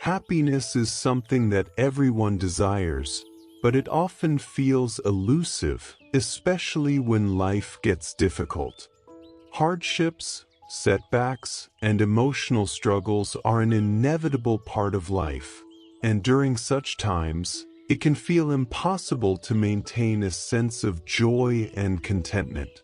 Happiness is something that everyone desires, but it often feels elusive, especially when life gets difficult. Hardships, setbacks, and emotional struggles are an inevitable part of life, and during such times, it can feel impossible to maintain a sense of joy and contentment.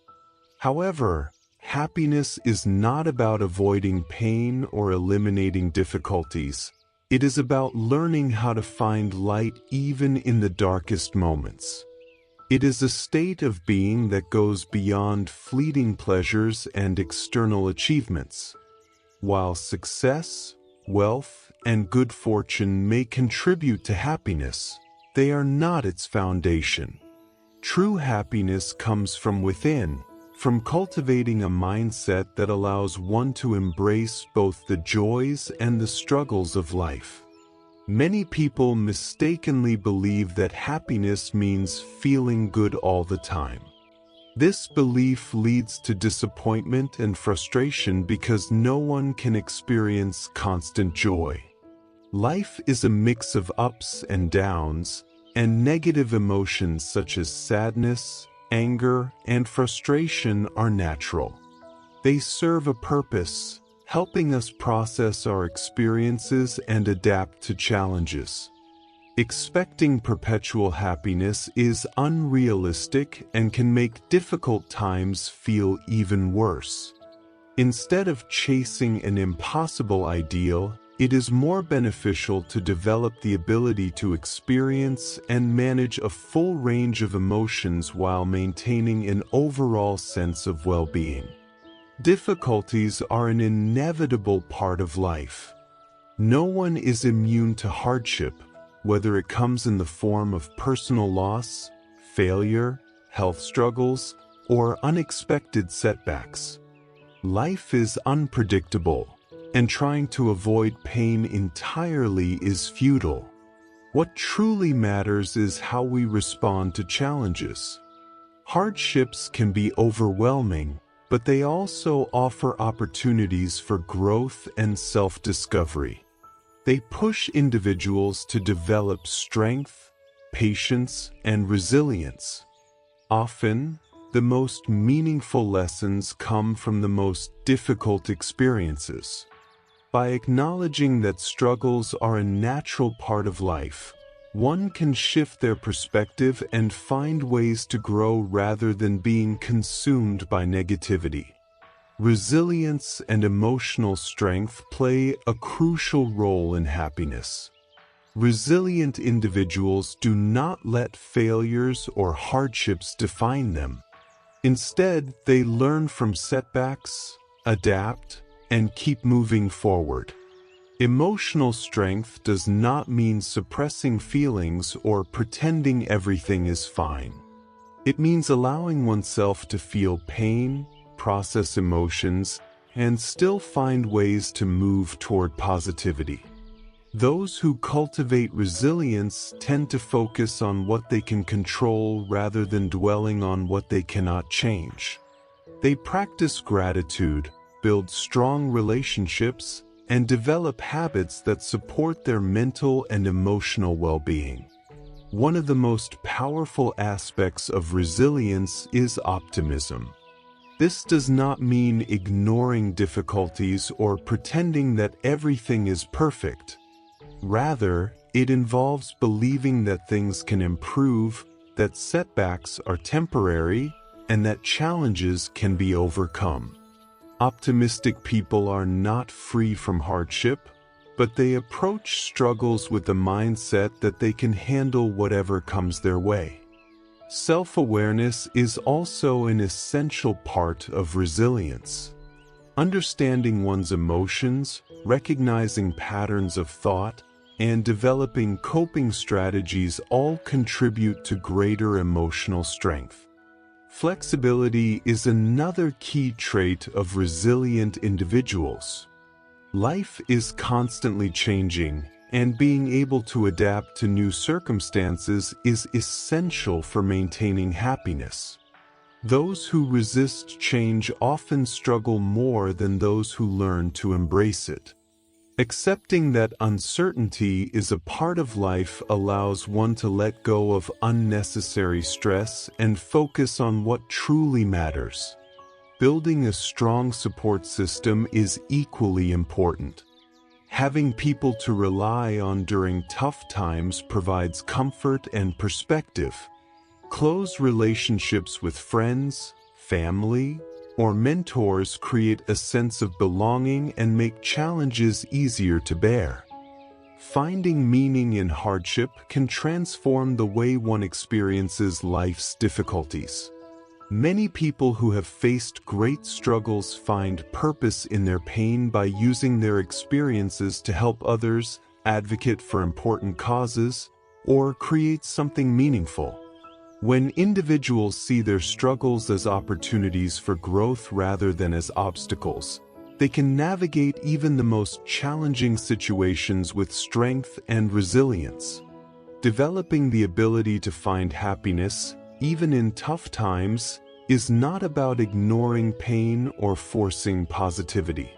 However, happiness is not about avoiding pain or eliminating difficulties. It is about learning how to find light even in the darkest moments. It is a state of being that goes beyond fleeting pleasures and external achievements. While success, wealth, and good fortune may contribute to happiness, they are not its foundation. True happiness comes from within, from cultivating a mindset that allows one to embrace both the joys and the struggles of life. Many people mistakenly believe that happiness means feeling good all the time. This belief leads to disappointment and frustration because no one can experience constant joy. Life is a mix of ups and downs, and negative emotions such as sadness, anger, and frustration are natural. They serve a purpose, helping us process our experiences and adapt to challenges. Expecting perpetual happiness is unrealistic and can make difficult times feel even worse. Instead of chasing an impossible ideal, it is more beneficial to develop the ability to experience and manage a full range of emotions while maintaining an overall sense of well-being. Difficulties are an inevitable part of life. No one is immune to hardship, whether it comes in the form of personal loss, failure, health struggles, or unexpected setbacks. Life is unpredictable, and trying to avoid pain entirely is futile. What truly matters is how we respond to challenges. Hardships can be overwhelming, but they also offer opportunities for growth and self-discovery. They push individuals to develop strength, patience, and resilience. Often, the most meaningful lessons come from the most difficult experiences. By acknowledging that struggles are a natural part of life, one can shift their perspective and find ways to grow rather than being consumed by negativity. Resilience and emotional strength play a crucial role in happiness. Resilient individuals do not let failures or hardships define them. Instead, they learn from setbacks, adapt, and keep moving forward. Emotional strength does not mean suppressing feelings or pretending everything is fine. It means allowing oneself to feel pain, process emotions, and still find ways to move toward positivity. Those who cultivate resilience tend to focus on what they can control rather than dwelling on what they cannot change. They practice gratitude, build strong relationships, and develop habits that support their mental and emotional well-being. One of the most powerful aspects of resilience is optimism. This does not mean ignoring difficulties or pretending that everything is perfect. Rather, it involves believing that things can improve, that setbacks are temporary, and that challenges can be overcome. Optimistic people are not free from hardship, but they approach struggles with the mindset that they can handle whatever comes their way. Self-awareness is also an essential part of resilience. Understanding one's emotions, recognizing patterns of thought, and developing coping strategies all contribute to greater emotional strength. Flexibility is another key trait of resilient individuals. Life is constantly changing, and being able to adapt to new circumstances is essential for maintaining happiness. Those who resist change often struggle more than those who learn to embrace it. Accepting that uncertainty is a part of life allows one to let go of unnecessary stress and focus on what truly matters. Building a strong support system is equally important. Having people to rely on during tough times provides comfort and perspective. Close relationships with friends, family, or mentors create a sense of belonging and make challenges easier to bear. Finding meaning in hardship can transform the way one experiences life's difficulties. Many people who have faced great struggles find purpose in their pain by using their experiences to help others, advocate for important causes, or create something meaningful. When individuals see their struggles as opportunities for growth rather than as obstacles, they can navigate even the most challenging situations with strength and resilience. Developing the ability to find happiness, even in tough times, is not about ignoring pain or forcing positivity.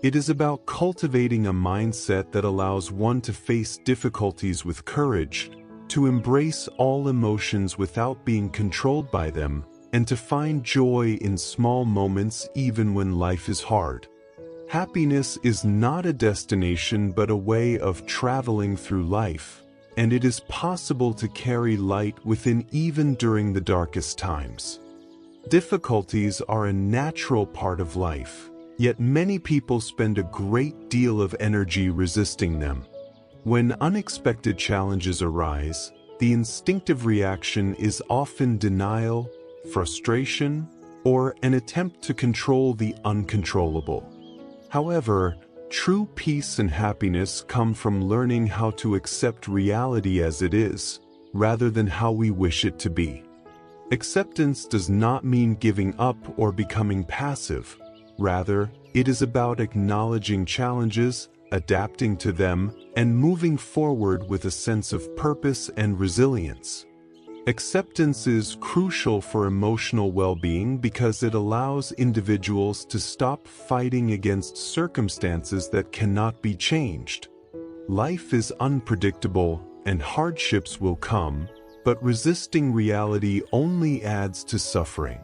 It is about cultivating a mindset that allows one to face difficulties with courage, to embrace all emotions without being controlled by them, and to find joy in small moments even when life is hard. Happiness is not a destination but a way of traveling through life, and it is possible to carry light within even during the darkest times. Difficulties are a natural part of life, yet many people spend a great deal of energy resisting them. When unexpected challenges arise, the instinctive reaction is often denial, frustration, or an attempt to control the uncontrollable. However, true peace and happiness come from learning how to accept reality as it is, rather than how we wish it to be. Acceptance does not mean giving up or becoming passive. Rather, it is about acknowledging challenges, adapting to them, and moving forward with a sense of purpose and resilience. Acceptance is crucial for emotional well-being because it allows individuals to stop fighting against circumstances that cannot be changed. Life is unpredictable and hardships will come, but resisting reality only adds to suffering.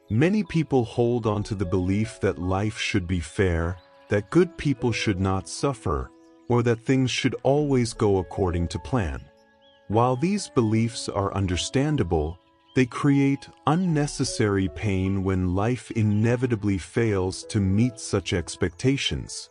Many people hold on to the belief that life should be fair, that good people should not suffer, or that things should always go according to plan. While these beliefs are understandable, they create unnecessary pain when life inevitably fails to meet such expectations.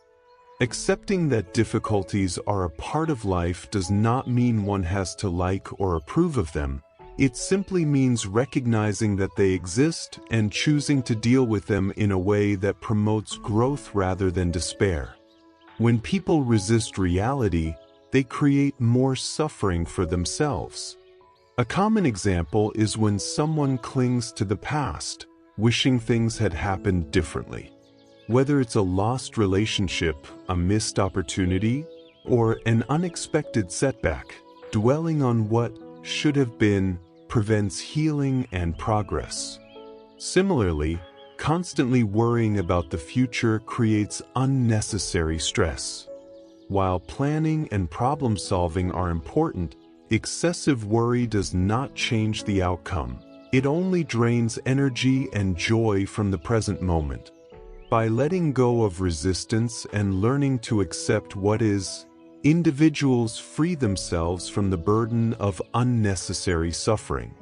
Accepting that difficulties are a part of life does not mean one has to like or approve of them. It simply means recognizing that they exist and choosing to deal with them in a way that promotes growth rather than despair. When people resist reality, they create more suffering for themselves. A common example is when someone clings to the past, wishing things had happened differently. Whether it's a lost relationship, a missed opportunity, or an unexpected setback, dwelling on what should have been prevents healing and progress. Similarly, constantly worrying about the future creates unnecessary stress. While planning and problem-solving are important, excessive worry does not change the outcome. It only drains energy and joy from the present moment. By letting go of resistance and learning to accept what is, individuals free themselves from the burden of unnecessary suffering.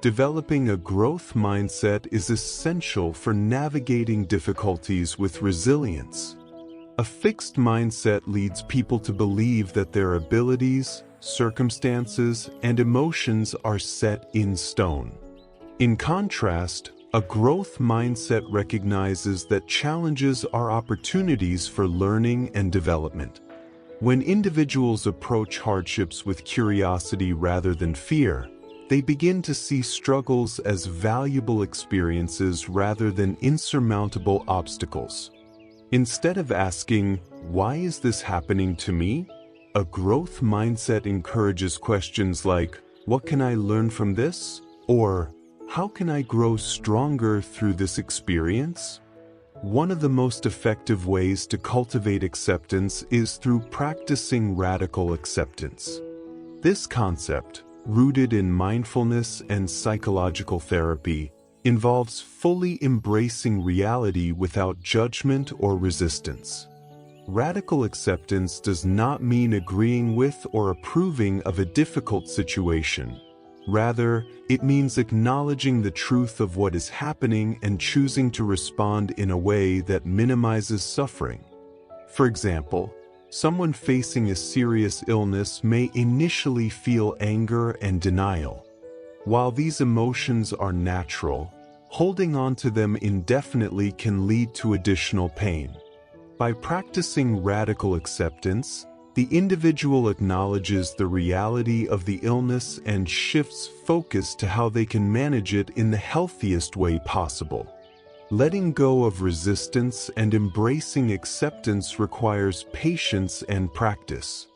Developing a growth mindset is essential for navigating difficulties with resilience. A fixed mindset leads people to believe that their abilities, circumstances, and emotions are set in stone. In contrast, a growth mindset recognizes that challenges are opportunities for learning and development. When individuals approach hardships with curiosity rather than fear, they begin to see struggles as valuable experiences rather than insurmountable obstacles. Instead of asking, "Why is this happening to me?" a growth mindset encourages questions like, "What can I learn from this?" or "How can I grow stronger through this experience?" One of the most effective ways to cultivate acceptance is through practicing radical acceptance. This concept, rooted in mindfulness and psychological therapy, involves fully embracing reality without judgment or resistance. Radical acceptance does not mean agreeing with or approving of a difficult situation. Rather, it means acknowledging the truth of what is happening and choosing to respond in a way that minimizes suffering. For example, someone facing a serious illness may initially feel anger and denial. While these emotions are natural, holding on to them indefinitely can lead to additional pain. By practicing radical acceptance, the individual acknowledges the reality of the illness and shifts focus to how they can manage it in the healthiest way possible. Letting go of resistance and embracing acceptance requires patience and practice.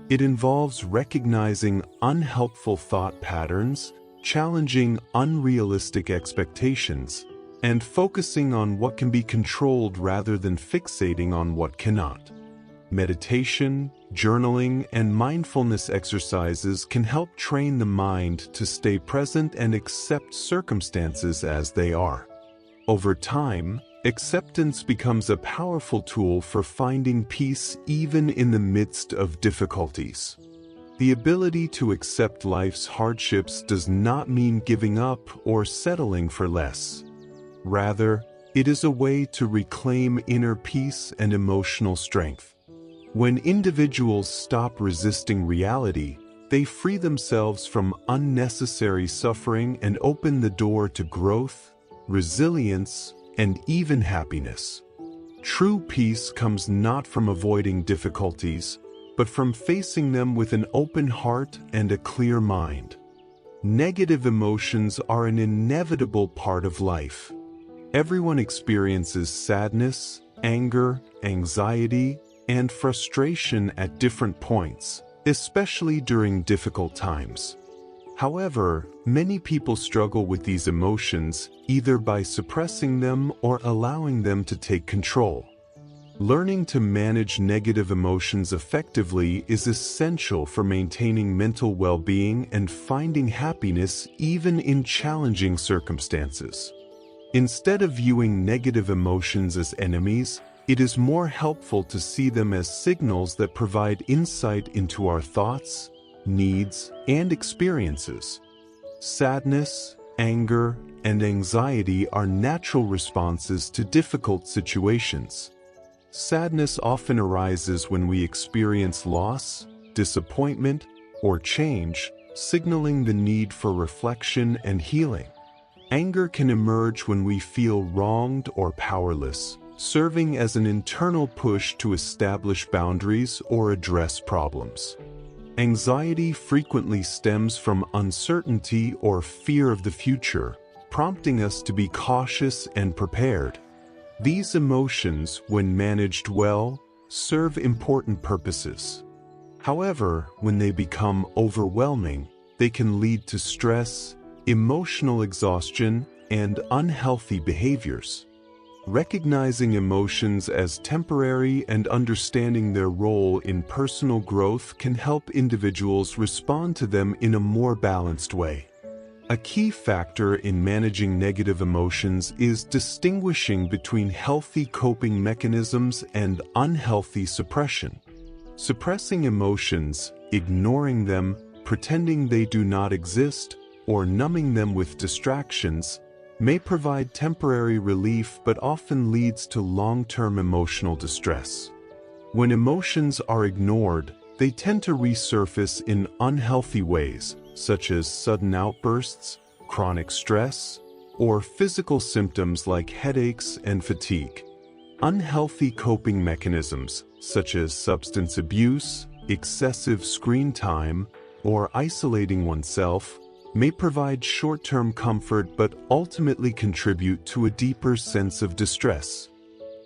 It involves recognizing unhelpful thought patterns, challenging unrealistic expectations, and focusing on what can be controlled rather than fixating on what cannot. Meditation, journaling, and mindfulness exercises can help train the mind to stay present and accept circumstances as they are. Over time, acceptance becomes a powerful tool for finding peace even in the midst of difficulties. The ability to accept life's hardships does not mean giving up or settling for less. Rather, it is a way to reclaim inner peace and emotional strength. When individuals stop resisting reality, they free themselves from unnecessary suffering and open the door to growth, resilience, and even happiness. True peace comes not from avoiding difficulties, but from facing them with an open heart and a clear mind. Negative emotions are an inevitable part of life. Everyone experiences sadness, anger, anxiety, and frustration at different points, especially during difficult times. However, many people struggle with these emotions either by suppressing them or allowing them to take control. Learning to manage negative emotions effectively is essential for maintaining mental well-being and finding happiness even in challenging circumstances. Instead of viewing negative emotions as enemies, it is more helpful to see them as signals that provide insight into our thoughts, needs, and experiences. Sadness, anger, and anxiety are natural responses to difficult situations. Sadness often arises when we experience loss, disappointment, or change, signaling the need for reflection and healing. Anger can emerge when we feel wronged or powerless, serving as an internal push to establish boundaries or address problems. Anxiety frequently stems from uncertainty or fear of the future, prompting us to be cautious and prepared. These emotions, when managed well, serve important purposes. However, when they become overwhelming, they can lead to stress, emotional exhaustion, and unhealthy behaviors. Recognizing emotions as temporary and understanding their role in personal growth can help individuals respond to them in a more balanced way. A key factor in managing negative emotions is distinguishing between healthy coping mechanisms and unhealthy suppression. Suppressing emotions, ignoring them, pretending they do not exist, or numbing them with distractions may provide temporary relief but often leads to long-term emotional distress. When emotions are ignored, they tend to resurface in unhealthy ways, such as sudden outbursts, chronic stress, or physical symptoms like headaches and fatigue. Unhealthy coping mechanisms, such as substance abuse, excessive screen time, or isolating oneself, may provide short-term comfort but ultimately contribute to a deeper sense of distress.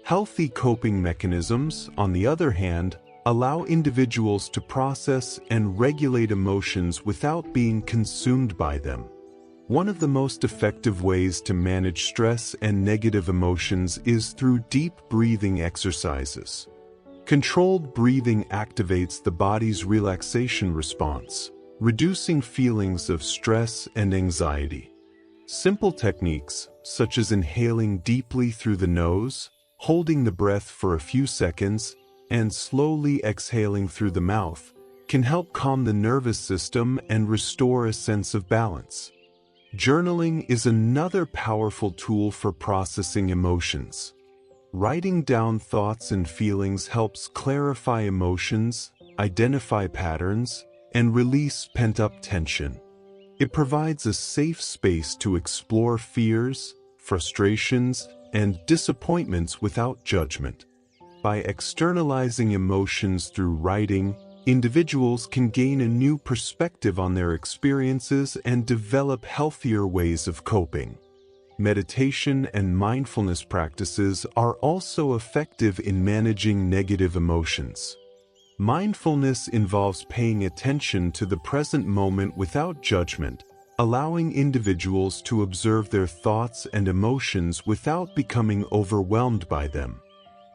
Healthy coping mechanisms, on the other hand, allow individuals to process and regulate emotions without being consumed by them. One of the most effective ways to manage stress and negative emotions is through deep breathing exercises. Controlled breathing activates the body's relaxation response, reducing feelings of stress and anxiety. Simple techniques, such as inhaling deeply through the nose, holding the breath for a few seconds, and slowly exhaling through the mouth, can help calm the nervous system and restore a sense of balance. Journaling is another powerful tool for processing emotions. Writing down thoughts and feelings helps clarify emotions, identify patterns, and release pent-up tension. It provides a safe space to explore fears, frustrations, and disappointments without judgment. By externalizing emotions through writing, individuals can gain a new perspective on their experiences and develop healthier ways of coping. Meditation and mindfulness practices are also effective in managing negative emotions. Mindfulness involves paying attention to the present moment without judgment, allowing individuals to observe their thoughts and emotions without becoming overwhelmed by them.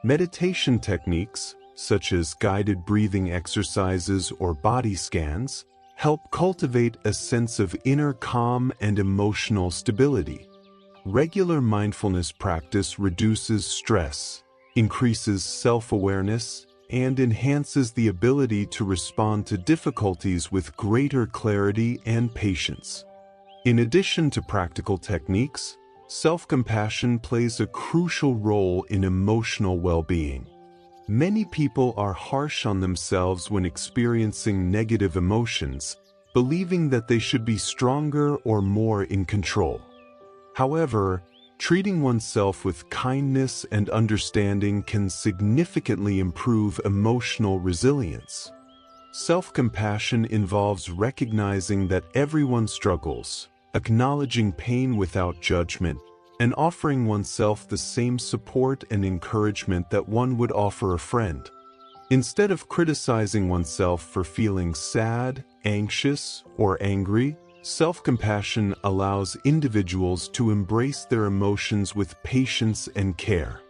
Meditation techniques, such as guided breathing exercises or body scans, help cultivate a sense of inner calm and emotional stability. Regular mindfulness practice reduces stress, increases self-awareness, and enhances the ability to respond to difficulties with greater clarity and patience. In addition to practical techniques, self-compassion plays a crucial role in emotional well-being. Many people are harsh on themselves when experiencing negative emotions, believing that they should be stronger or more in control. However, treating oneself with kindness and understanding can significantly improve emotional resilience. Self-compassion involves recognizing that everyone struggles, acknowledging pain without judgment, and offering oneself the same support and encouragement that one would offer a friend. Instead of criticizing oneself for feeling sad, anxious, or angry, self-compassion allows individuals to embrace their emotions with patience and care.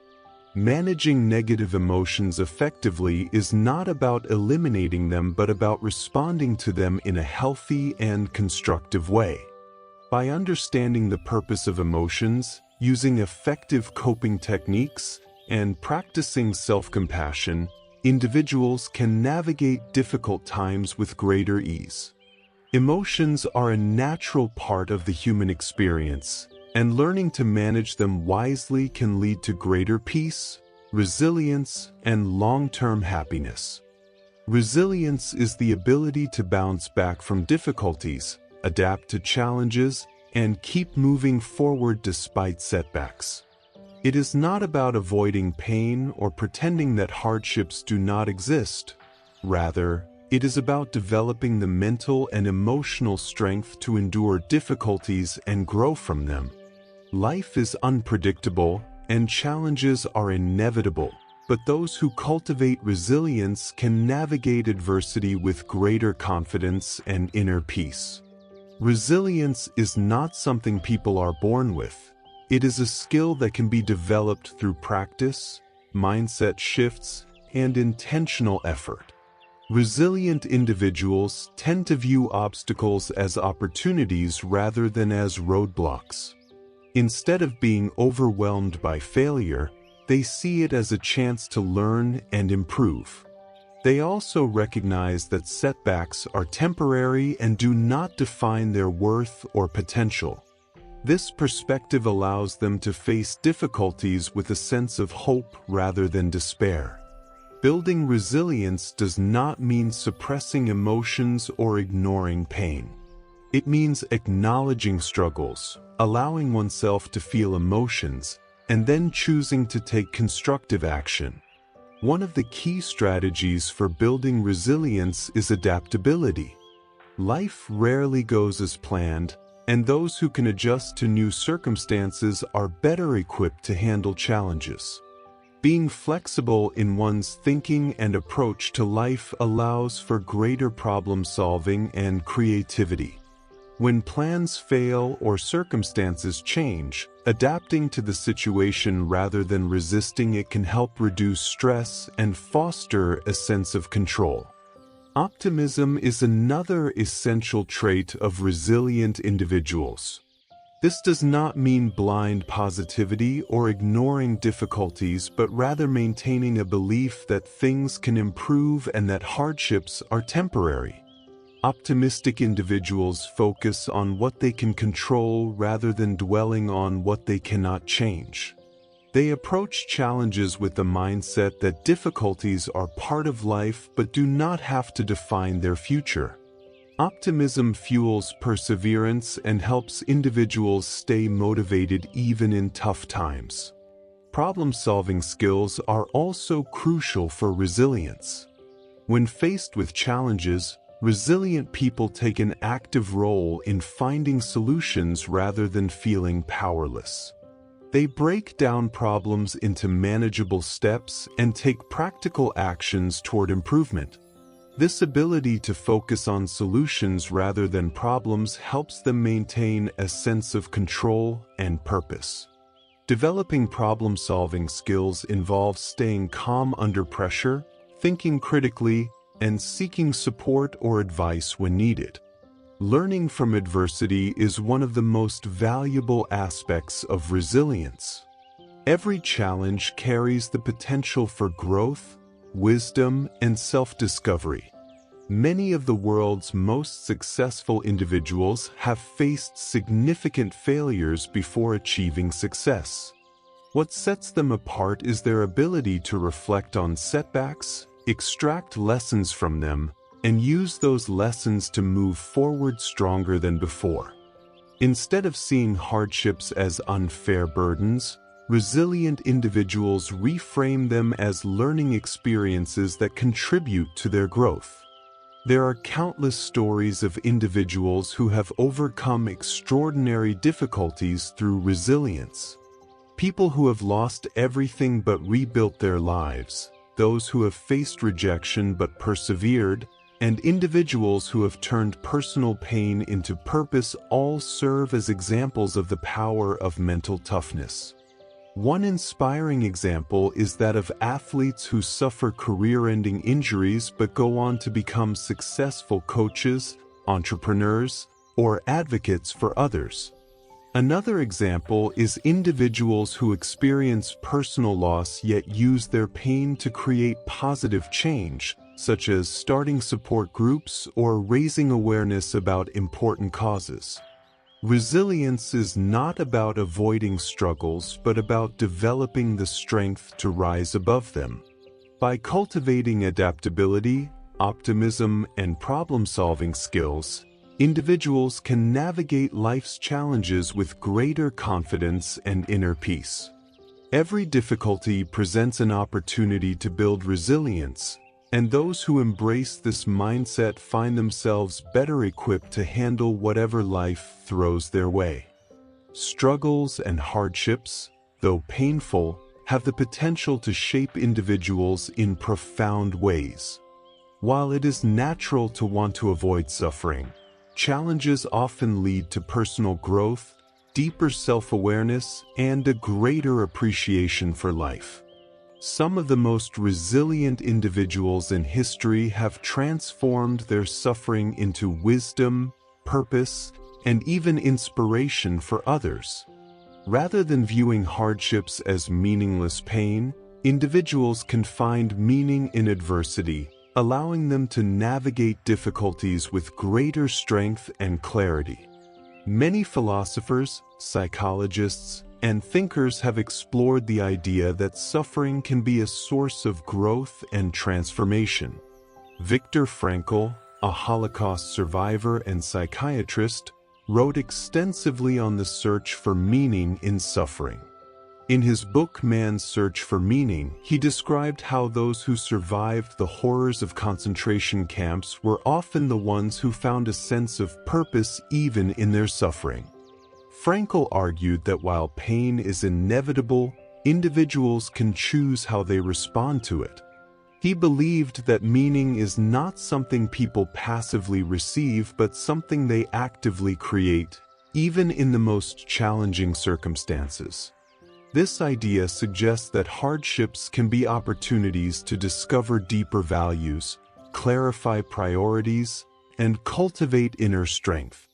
Managing negative emotions effectively is not about eliminating them but about responding to them in a healthy and constructive way. By understanding the purpose of emotions, using effective coping techniques, and practicing self-compassion, individuals can navigate difficult times with greater ease. Emotions are a natural part of the human experience, and learning to manage them wisely can lead to greater peace, resilience, and long-term happiness. Resilience is the ability to bounce back from difficulties, adapt to challenges, and keep moving forward despite setbacks. It is not about avoiding pain or pretending that hardships do not exist. Rather, it is about developing the mental and emotional strength to endure difficulties and grow from them. Life is unpredictable, and challenges are inevitable, but those who cultivate resilience can navigate adversity with greater confidence and inner peace. Resilience is not something people are born with. It is a skill that can be developed through practice, mindset shifts, and intentional effort. Resilient individuals tend to view obstacles as opportunities rather than as roadblocks. Instead of being overwhelmed by failure, they see it as a chance to learn and improve. They also recognize that setbacks are temporary and do not define their worth or potential. This perspective allows them to face difficulties with a sense of hope rather than despair. Building resilience does not mean suppressing emotions or ignoring pain. It means acknowledging struggles, allowing oneself to feel emotions, and then choosing to take constructive action. One of the key strategies for building resilience is adaptability. Life rarely goes as planned, and those who can adjust to new circumstances are better equipped to handle challenges. Being flexible in one's thinking and approach to life allows for greater problem solving and creativity. When plans fail or circumstances change, adapting to the situation rather than resisting it can help reduce stress and foster a sense of control. Optimism is another essential trait of resilient individuals. This does not mean blind positivity or ignoring difficulties, but rather maintaining a belief that things can improve and that hardships are temporary. Optimistic individuals focus on what they can control rather than dwelling on what they cannot change. They approach challenges with the mindset that difficulties are part of life but do not have to define their future. Optimism fuels perseverance and helps individuals stay motivated even in tough times. Problem-solving skills are also crucial for resilience. When faced with challenges, resilient people take an active role in finding solutions rather than feeling powerless. They break down problems into manageable steps and take practical actions toward improvement. This ability to focus on solutions rather than problems helps them maintain a sense of control and purpose. Developing problem-solving skills involves staying calm under pressure, thinking critically, and seeking support or advice when needed. Learning from adversity is one of the most valuable aspects of resilience. Every challenge carries the potential for growth, wisdom, and self-discovery. Many of the world's most successful individuals have faced significant failures before achieving success. What sets them apart is their ability to reflect on setbacks, extract lessons from them, and use those lessons to move forward stronger than before. Instead of seeing hardships as unfair burdens, resilient individuals reframe them as learning experiences that contribute to their growth. There are countless stories of individuals who have overcome extraordinary difficulties through resilience. People who have lost everything but rebuilt their lives, those who have faced rejection but persevered, and individuals who have turned personal pain into purpose all serve as examples of the power of mental toughness. One inspiring example is that of athletes who suffer career-ending injuries but go on to become successful coaches, entrepreneurs, or advocates for others. Another example is individuals who experience personal loss yet use their pain to create positive change, such as starting support groups or raising awareness about important causes. Resilience is not about avoiding struggles, but about developing the strength to rise above them. By cultivating adaptability, optimism, and problem-solving skills, individuals can navigate life's challenges with greater confidence and inner peace. Every difficulty presents an opportunity to build resilience, and those who embrace this mindset find themselves better equipped to handle whatever life throws their way. Struggles and hardships, though painful, have the potential to shape individuals in profound ways. While it is natural to want to avoid suffering, challenges often lead to personal growth, deeper self-awareness, and a greater appreciation for life. Some of the most resilient individuals in history have transformed their suffering into wisdom, purpose, and even inspiration for others. Rather than viewing hardships as meaningless pain, individuals can find meaning in adversity, allowing them to navigate difficulties with greater strength and clarity. Many philosophers, psychologists, and thinkers have explored the idea that suffering can be a source of growth and transformation. Viktor Frankl, a Holocaust survivor and psychiatrist, wrote extensively on the search for meaning in suffering. In his book Man's Search for Meaning, he described how those who survived the horrors of concentration camps were often the ones who found a sense of purpose even in their suffering. Frankl argued that while pain is inevitable, individuals can choose how they respond to it. He believed that meaning is not something people passively receive but something they actively create, even in the most challenging circumstances. This idea suggests that hardships can be opportunities to discover deeper values, clarify priorities, and cultivate inner strength.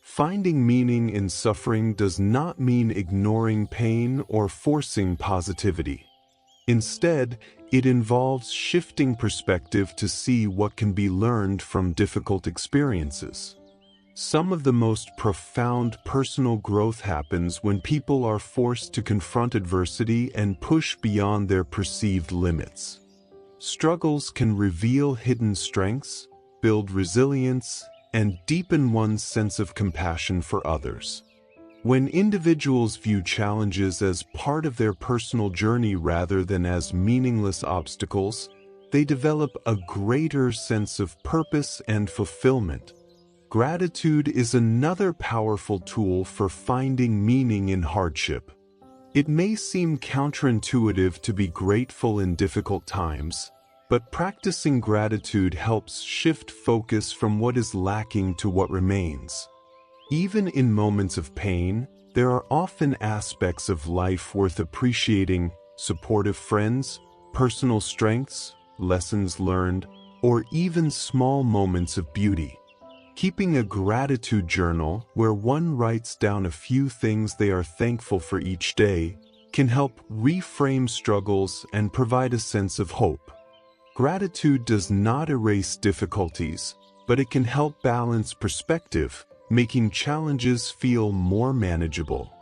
Finding meaning in suffering does not mean ignoring pain or forcing positivity. Instead, it involves shifting perspective to see what can be learned from difficult experiences. Some of the most profound personal growth happens when people are forced to confront adversity and push beyond their perceived limits. Struggles can reveal hidden strengths, build resilience, and deepen one's sense of compassion for others. When individuals view challenges as part of their personal journey rather than as meaningless obstacles, they develop a greater sense of purpose and fulfillment. Gratitude is another powerful tool for finding meaning in hardship. It may seem counterintuitive to be grateful in difficult times, but practicing gratitude helps shift focus from what is lacking to what remains. Even in moments of pain, there are often aspects of life worth appreciating: supportive friends, personal strengths, lessons learned, or even small moments of beauty. Keeping a gratitude journal where one writes down a few things they are thankful for each day can help reframe struggles and provide a sense of hope. Gratitude does not erase difficulties, but it can help balance perspective, making challenges feel more manageable.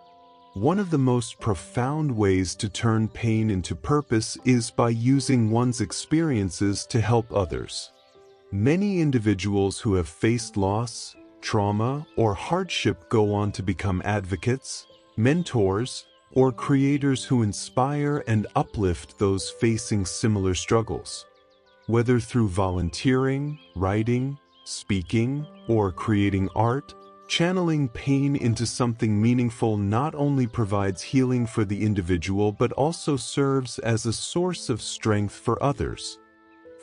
One of the most profound ways to turn pain into purpose is by using one's experiences to help others. Many individuals who have faced loss, trauma, or hardship go on to become advocates, mentors, or creators who inspire and uplift those facing similar struggles. Whether through volunteering, writing, speaking, or creating art, channeling pain into something meaningful not only provides healing for the individual but also serves as a source of strength for others.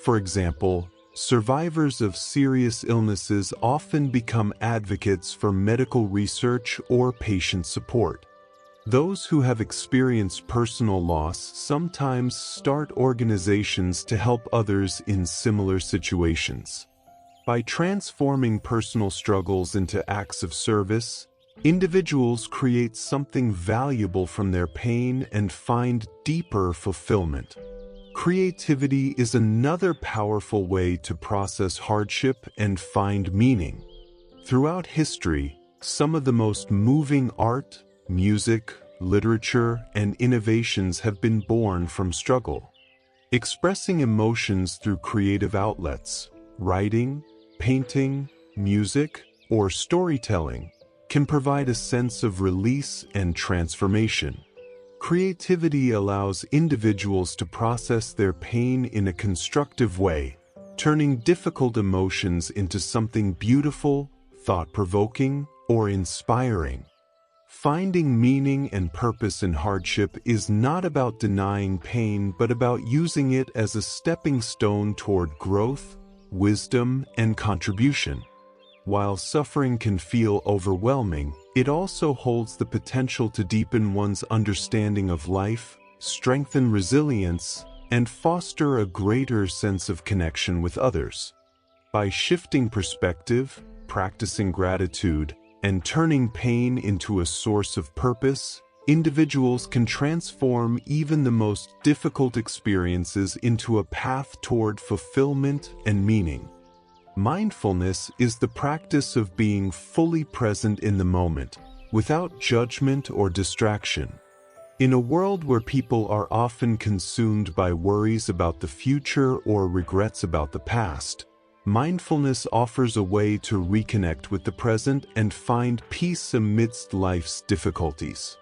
For example, survivors of serious illnesses often become advocates for medical research or patient support. Those who have experienced personal loss sometimes start organizations to help others in similar situations. By transforming personal struggles into acts of service, individuals create something valuable from their pain and find deeper fulfillment. Creativity is another powerful way to process hardship and find meaning. Throughout history, some of the most moving art, music, literature, and innovations have been born from struggle. Expressing emotions through creative outlets, writing, painting, music, or storytelling can provide a sense of release and transformation. Creativity allows individuals to process their pain in a constructive way, turning difficult emotions into something beautiful, thought-provoking, or inspiring. Finding meaning and purpose in hardship is not about denying pain but about using it as a stepping stone toward growth, wisdom, and contribution. While suffering can feel overwhelming, it also holds the potential to deepen one's understanding of life, strengthen resilience, and foster a greater sense of connection with others. By shifting perspective, practicing gratitude, and turning pain into a source of purpose, individuals can transform even the most difficult experiences into a path toward fulfillment and meaning. Mindfulness is the practice of being fully present in the moment, without judgment or distraction. In a world where people are often consumed by worries about the future or regrets about the past, mindfulness offers a way to reconnect with the present and find peace amidst life's difficulties.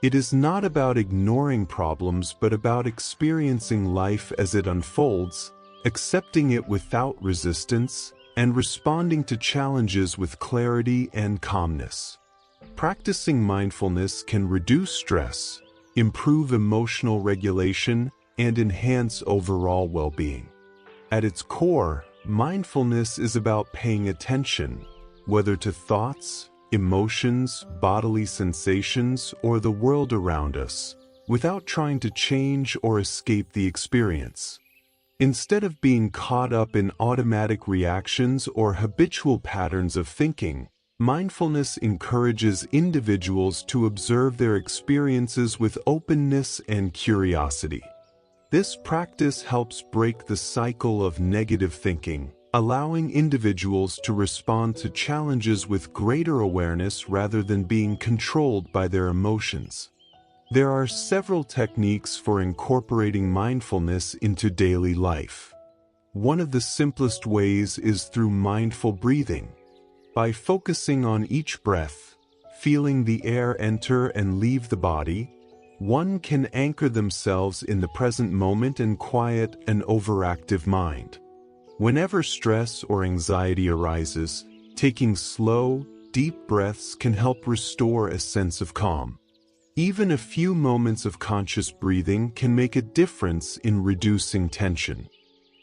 It is not about ignoring problems but about experiencing life as it unfolds, accepting it without resistance, and responding to challenges with clarity and calmness. Practicing mindfulness can reduce stress, improve emotional regulation, and enhance overall well-being. At its core, mindfulness is about paying attention, whether to thoughts, emotions, bodily sensations, or the world around us, without trying to change or escape the experience. Instead of being caught up in automatic reactions or habitual patterns of thinking, mindfulness encourages individuals to observe their experiences with openness and curiosity. This practice helps break the cycle of negative thinking, allowing individuals to respond to challenges with greater awareness rather than being controlled by their emotions. There are several techniques for incorporating mindfulness into daily life. One of the simplest ways is through mindful breathing. By focusing on each breath, feeling the air enter and leave the body, one can anchor themselves in the present moment and quiet an overactive mind. Whenever stress or anxiety arises, taking slow, deep breaths can help restore a sense of calm. Even a few moments of conscious breathing can make a difference in reducing tension.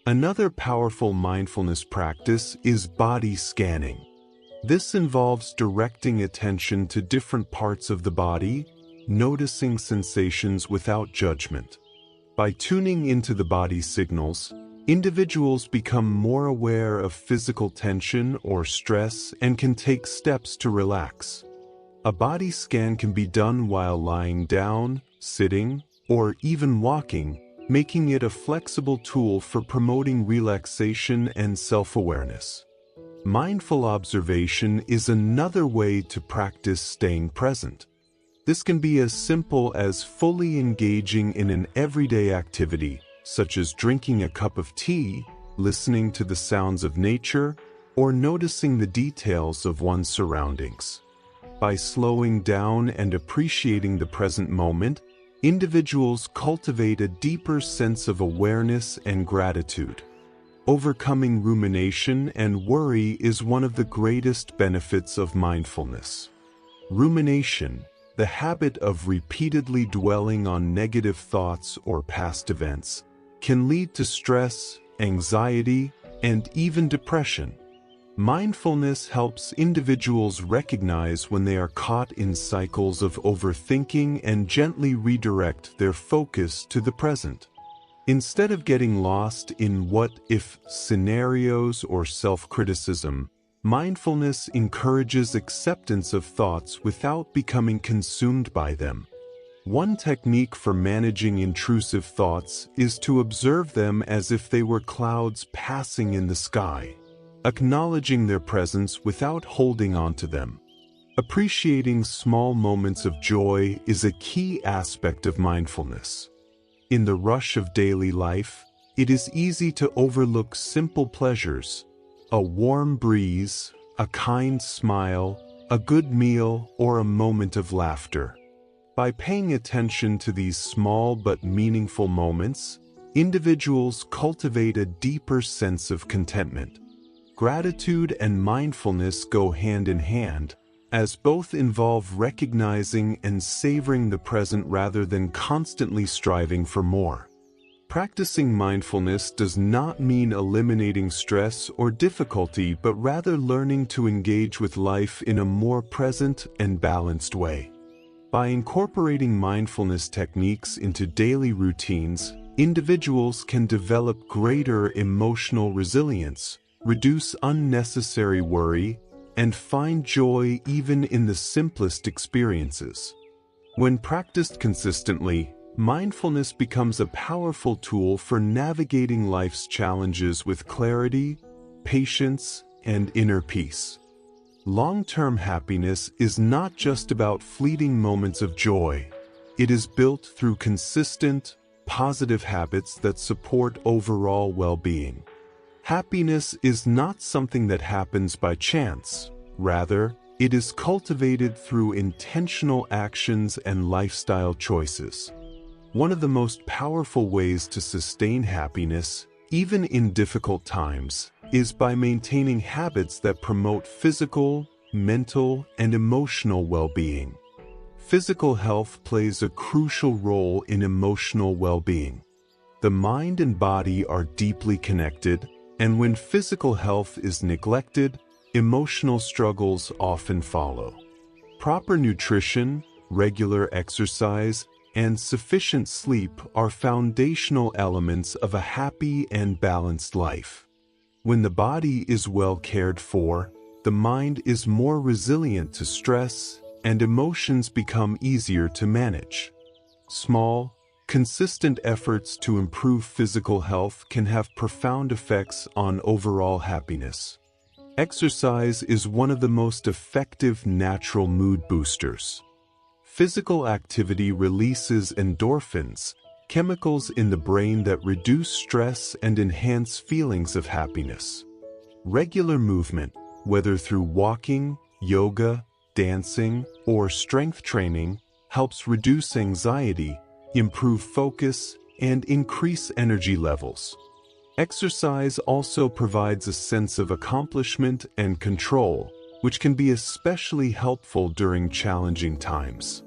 Another powerful mindfulness practice is body scanning. This involves directing attention to different parts of the body, noticing sensations without judgment. By tuning into the body's signals, individuals become more aware of physical tension or stress and can take steps to relax. A body scan can be done while lying down, sitting, or even walking, making it a flexible tool for promoting relaxation and self-awareness. Mindful observation is another way to practice staying present. This can be as simple as fully engaging in an everyday activity, such as drinking a cup of tea, listening to the sounds of nature, or noticing the details of one's surroundings. By slowing down and appreciating the present moment, individuals cultivate a deeper sense of awareness and gratitude. Overcoming rumination and worry is one of the greatest benefits of mindfulness. Rumination, the habit of repeatedly dwelling on negative thoughts or past events, can lead to stress, anxiety, and even depression. Mindfulness helps individuals recognize when they are caught in cycles of overthinking and gently redirect their focus to the present. Instead of getting lost in what-if scenarios or self-criticism, mindfulness encourages acceptance of thoughts without becoming consumed by them. One technique for managing intrusive thoughts is to observe them as if they were clouds passing in the sky, acknowledging their presence without holding on to them. Appreciating small moments of joy is a key aspect of mindfulness. In the rush of daily life, it is easy to overlook simple pleasures: a warm breeze, a kind smile, a good meal, or a moment of laughter. By paying attention to these small but meaningful moments, individuals cultivate a deeper sense of contentment. Gratitude and mindfulness go hand in hand, as both involve recognizing and savoring the present rather than constantly striving for more. Practicing mindfulness does not mean eliminating stress or difficulty, but rather learning to engage with life in a more present and balanced way. By incorporating mindfulness techniques into daily routines, individuals can develop greater emotional resilience, reduce unnecessary worry, and find joy even in the simplest experiences. When practiced consistently, mindfulness becomes a powerful tool for navigating life's challenges with clarity, patience, and inner peace. Long-term happiness is not just about fleeting moments of joy. It is built through consistent, positive habits that support overall well-being. Happiness is not something that happens by chance. Rather, it is cultivated through intentional actions and lifestyle choices. One of the most powerful ways to sustain happiness, even in difficult times, is by maintaining habits that promote physical, mental, and emotional well-being. Physical health plays a crucial role in emotional well-being. The mind and body are deeply connected, and when physical health is neglected, emotional struggles often follow. Proper nutrition, regular exercise, and sufficient sleep are foundational elements of a happy and balanced life. When the body is well cared for, the mind is more resilient to stress, and emotions become easier to manage. Small, consistent efforts to improve physical health can have profound effects on overall happiness. Exercise is one of the most effective natural mood boosters. Physical activity releases endorphins, chemicals in the brain that reduce stress and enhance feelings of happiness. Regular movement, whether through walking, yoga, dancing, or strength training, helps reduce anxiety, improve focus, and increase energy levels. Exercise also provides a sense of accomplishment and control, which can be especially helpful during challenging times.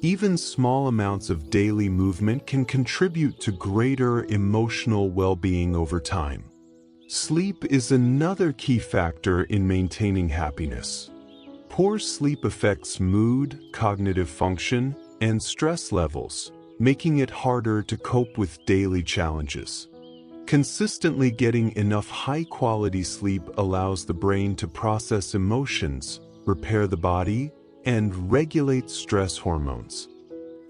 Even small amounts of daily movement can contribute to greater emotional well-being over time. Sleep is another key factor in maintaining happiness. Poor sleep affects mood, cognitive function, and stress levels, making it harder to cope with daily challenges. Consistently getting enough high-quality sleep allows the brain to process emotions, repair the body, and regulate stress hormones.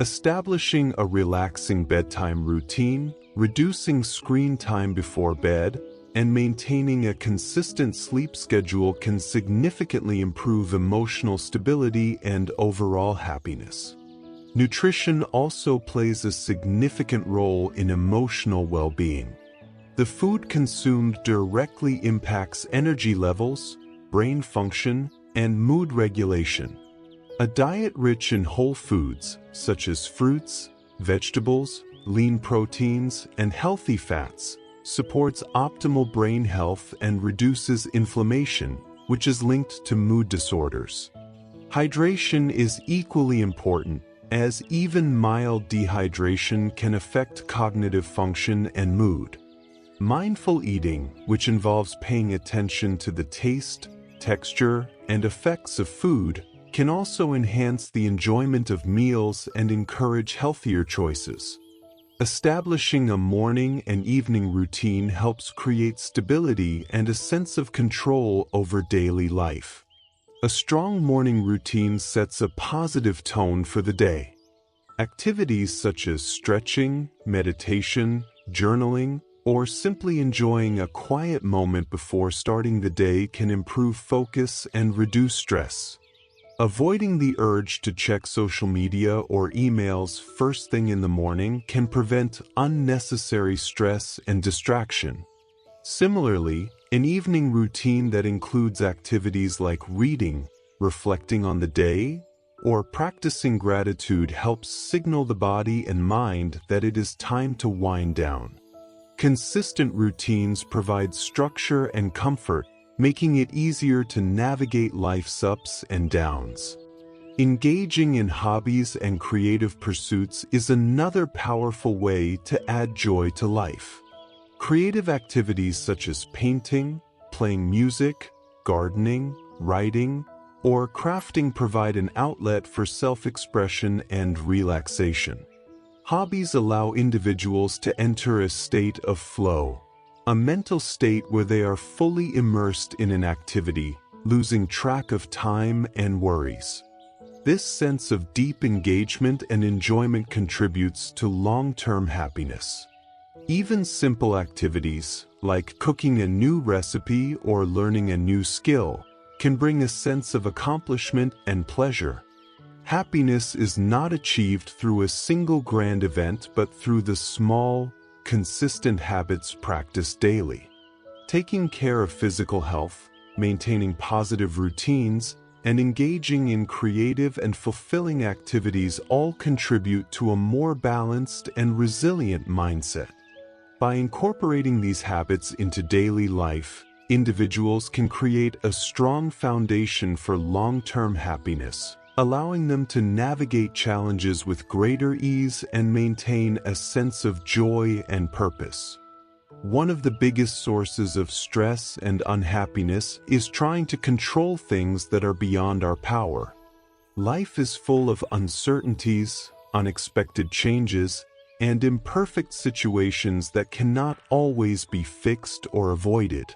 Establishing a relaxing bedtime routine, reducing screen time before bed, and maintaining a consistent sleep schedule can significantly improve emotional stability and overall happiness. Nutrition also plays a significant role in emotional well-being. The food consumed directly impacts energy levels, brain function, and mood regulation. A diet rich in whole foods, such as fruits, vegetables, lean proteins, and healthy fats, supports optimal brain health and reduces inflammation, which is linked to mood disorders. Hydration is equally important, as even mild dehydration can affect cognitive function and mood. Mindful eating, which involves paying attention to the taste, texture, and effects of food, can also enhance the enjoyment of meals and encourage healthier choices. Establishing a morning and evening routine helps create stability and a sense of control over daily life. A strong morning routine sets a positive tone for the day. Activities such as stretching, meditation, journaling, or simply enjoying a quiet moment before starting the day can improve focus and reduce stress. Avoiding the urge to check social media or emails first thing in the morning can prevent unnecessary stress and distraction. Similarly, an evening routine that includes activities like reading, reflecting on the day, or practicing gratitude helps signal the body and mind that it is time to wind down. Consistent routines provide structure and comfort, making it easier to navigate life's ups and downs. Engaging in hobbies and creative pursuits is another powerful way to add joy to life. Creative activities such as painting, playing music, gardening, writing, or crafting provide an outlet for self-expression and relaxation. Hobbies allow individuals to enter a state of flow, a mental state where they are fully immersed in an activity, losing track of time and worries. This sense of deep engagement and enjoyment contributes to long-term happiness. Even simple activities, like cooking a new recipe or learning a new skill, can bring a sense of accomplishment and pleasure. Happiness is not achieved through a single grand event but through the small, consistent habits practiced daily. Taking care of physical health, maintaining positive routines, and engaging in creative and fulfilling activities all contribute to a more balanced and resilient mindset. By incorporating these habits into daily life, individuals can create a strong foundation for long-term happiness, allowing them to navigate challenges with greater ease and maintain a sense of joy and purpose. One of the biggest sources of stress and unhappiness is trying to control things that are beyond our power. Life is full of uncertainties, unexpected changes, and imperfect situations that cannot always be fixed or avoided.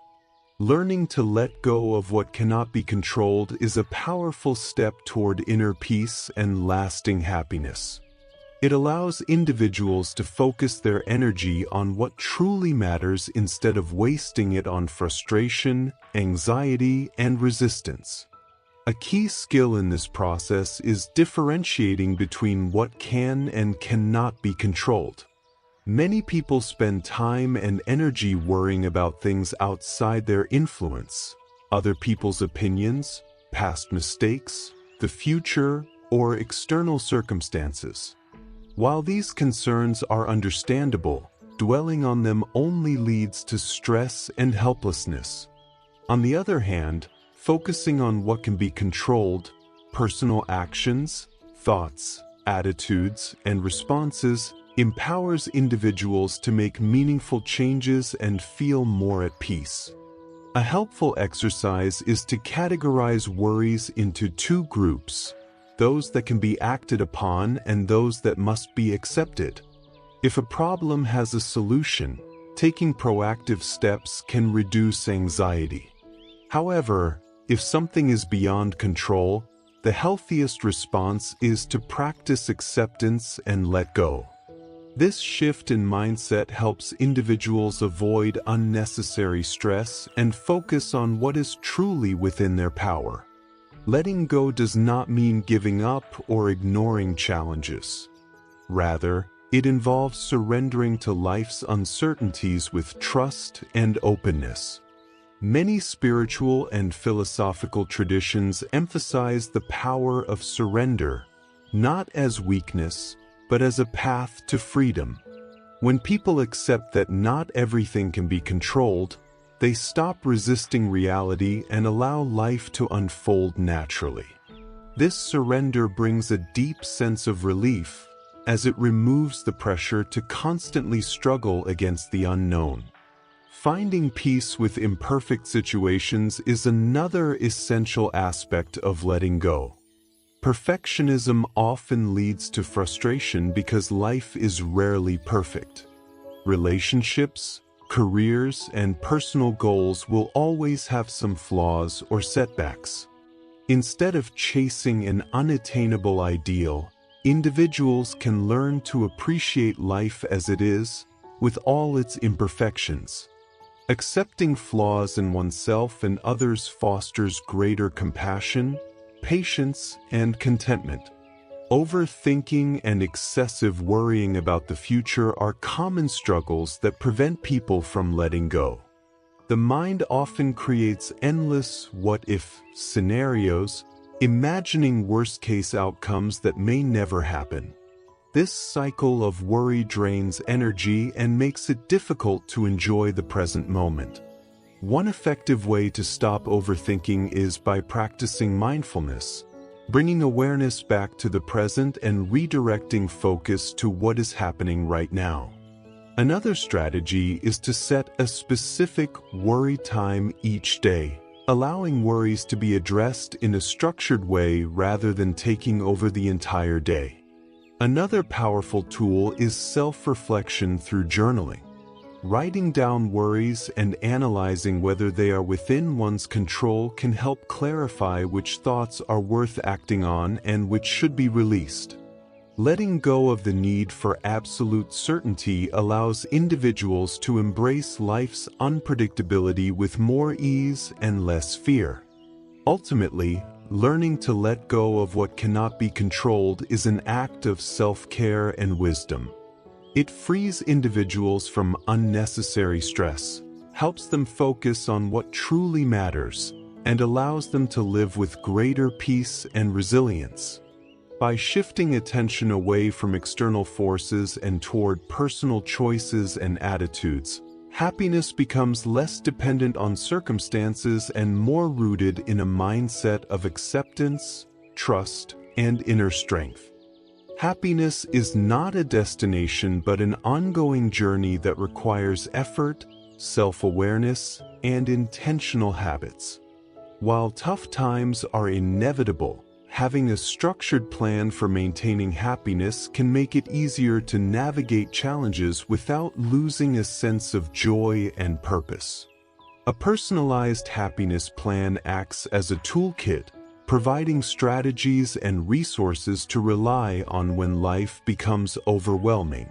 Learning to let go of what cannot be controlled is a powerful step toward inner peace and lasting happiness. It allows individuals to focus their energy on what truly matters instead of wasting it on frustration, anxiety, and resistance. A key skill in this process is differentiating between what can and cannot be controlled. Many people spend time and energy worrying about things outside their influence, other people's opinions, past mistakes, the future, or external circumstances. While these concerns are understandable, dwelling on them only leads to stress and helplessness. On the other hand, focusing on what can be controlled, personal actions, thoughts, attitudes, and responses, empowers individuals to make meaningful changes and feel more at peace. A helpful exercise is to categorize worries into two groups: those that can be acted upon and those that must be accepted. If a problem has a solution, taking proactive steps can reduce anxiety. However, if something is beyond control, the healthiest response is to practice acceptance and let go. This shift in mindset helps individuals avoid unnecessary stress and focus on what is truly within their power. Letting go does not mean giving up or ignoring challenges. Rather, it involves surrendering to life's uncertainties with trust and openness. Many spiritual and philosophical traditions emphasize the power of surrender, not as weakness, but as a path to freedom. When people accept that not everything can be controlled, they stop resisting reality and allow life to unfold naturally. This surrender brings a deep sense of relief, as it removes the pressure to constantly struggle against the unknown. Finding peace with imperfect situations is another essential aspect of letting go. Perfectionism often leads to frustration because life is rarely perfect. Relationships, careers, and personal goals will always have some flaws or setbacks. Instead of chasing an unattainable ideal, individuals can learn to appreciate life as it is, with all its imperfections. Accepting flaws in oneself and others fosters greater compassion, patience, and contentment. Overthinking and excessive worrying about the future are common struggles that prevent people from letting go. The mind often creates endless what-if scenarios, imagining worst-case outcomes that may never happen. This cycle of worry drains energy and makes it difficult to enjoy the present moment. One effective way to stop overthinking is by practicing mindfulness, bringing awareness back to the present and redirecting focus to what is happening right now. Another strategy is to set a specific worry time each day, allowing worries to be addressed in a structured way rather than taking over the entire day. Another powerful tool is self-reflection through journaling. Writing down worries and analyzing whether they are within one's control can help clarify which thoughts are worth acting on and which should be released. Letting go of the need for absolute certainty allows individuals to embrace life's unpredictability with more ease and less fear. Ultimately, learning to let go of what cannot be controlled is an act of self-care and wisdom. It frees individuals from unnecessary stress, helps them focus on what truly matters, and allows them to live with greater peace and resilience. By shifting attention away from external forces and toward personal choices and attitudes, happiness becomes less dependent on circumstances and more rooted in a mindset of acceptance, trust, and inner strength. Happiness is not a destination but an ongoing journey that requires effort, self-awareness, and intentional habits. While tough times are inevitable, having a structured plan for maintaining happiness can make it easier to navigate challenges without losing a sense of joy and purpose. A personalized happiness plan acts as a toolkit, providing strategies and resources to rely on when life becomes overwhelming.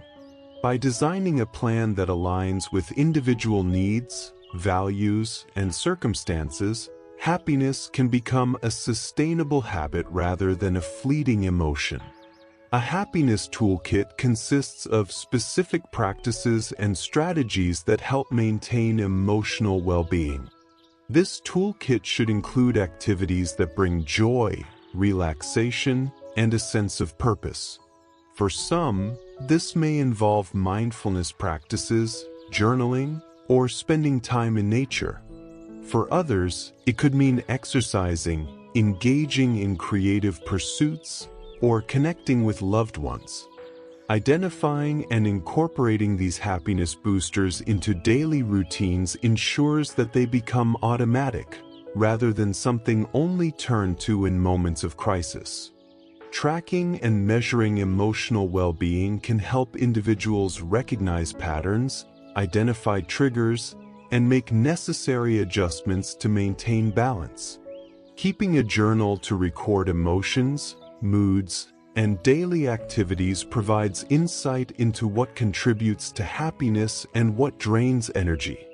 By designing a plan that aligns with individual needs, values, and circumstances, happiness can become a sustainable habit rather than a fleeting emotion. A happiness toolkit consists of specific practices and strategies that help maintain emotional well-being. This toolkit should include activities that bring joy, relaxation, and a sense of purpose. For some, this may involve mindfulness practices, journaling, or spending time in nature. For others, it could mean exercising, engaging in creative pursuits, or connecting with loved ones. Identifying and incorporating these happiness boosters into daily routines ensures that they become automatic, rather than something only turned to in moments of crisis. Tracking and measuring emotional well-being can help individuals recognize patterns, identify triggers, and make necessary adjustments to maintain balance. Keeping a journal to record emotions, moods, and daily activities provides insight into what contributes to happiness and what drains energy.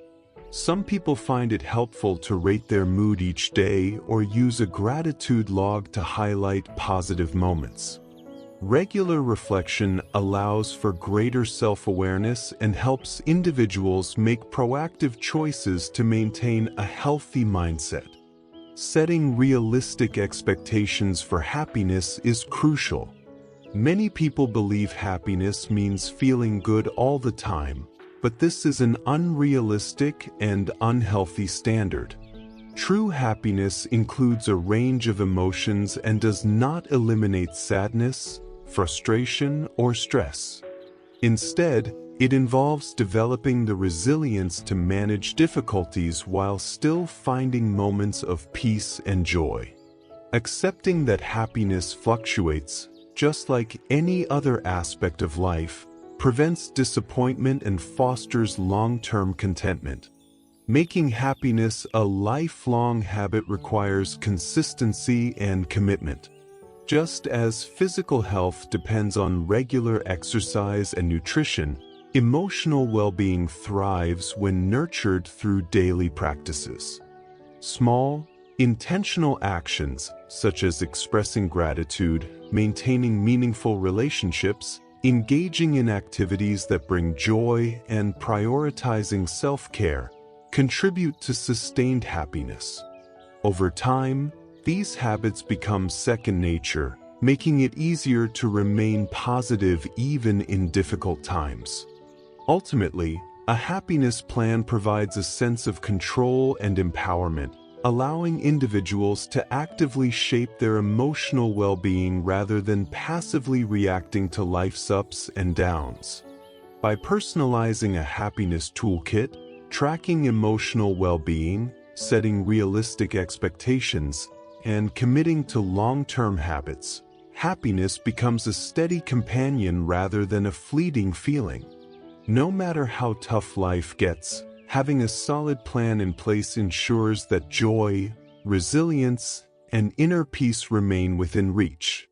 Some people find it helpful to rate their mood each day or use a gratitude log to highlight positive moments. Regular reflection allows for greater self-awareness and helps individuals make proactive choices to maintain a healthy mindset. Setting realistic expectations for happiness is crucial. Many people believe happiness means feeling good all the time, but this is an unrealistic and unhealthy standard. True happiness includes a range of emotions and does not eliminate sadness, frustration, or stress. Instead, it involves developing the resilience to manage difficulties while still finding moments of peace and joy. Accepting that happiness fluctuates, just like any other aspect of life, prevents disappointment and fosters long-term contentment. Making happiness a lifelong habit requires consistency and commitment. Just as physical health depends on regular exercise and nutrition, emotional well-being thrives when nurtured through daily practices. Small, intentional actions, such as expressing gratitude, maintaining meaningful relationships, engaging in activities that bring joy, and prioritizing self-care, contribute to sustained happiness. Over time, these habits become second nature, making it easier to remain positive even in difficult times. Ultimately, a happiness plan provides a sense of control and empowerment, allowing individuals to actively shape their emotional well-being rather than passively reacting to life's ups and downs. By personalizing a happiness toolkit, tracking emotional well-being, setting realistic expectations, and committing to long-term habits, happiness becomes a steady companion rather than a fleeting feeling. No matter how tough life gets, having a solid plan in place ensures that joy, resilience, and inner peace remain within reach.